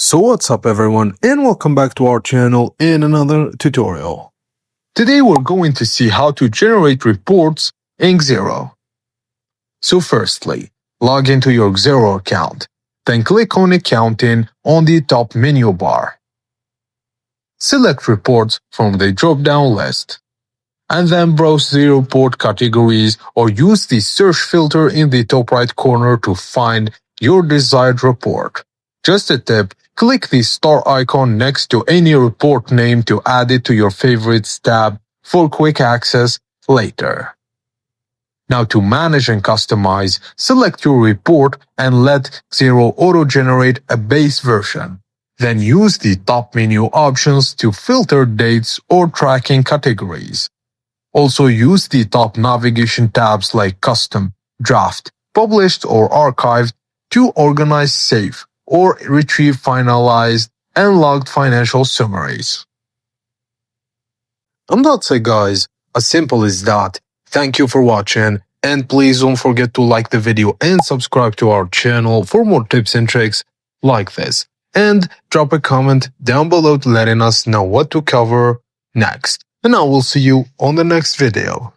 So what's up everyone, and welcome back to our channel in another tutorial. Today we're going to see how to generate reports in Xero. So firstly, log into your Xero account, then click on Accounting on the top menu bar. Select Reports from the drop-down list, and then browse the report categories or use the search filter in the top right corner to find your desired report. Just a tip, click the star icon next to any report name to add it to your favorites tab for quick access later. Now to manage and customize, select your report and let Xero auto-generate a base version. Then use the top menu options to filter dates or tracking categories. Also use the top navigation tabs like Custom, Draft, Published or Archived to organize, save, or retrieve finalized and logged financial summaries. And that's it guys, as simple as that. Thank you for watching, and please don't forget to like the video and subscribe to our channel for more tips and tricks like this. And drop a comment down below letting us know what to cover next. And I will see you on the next video.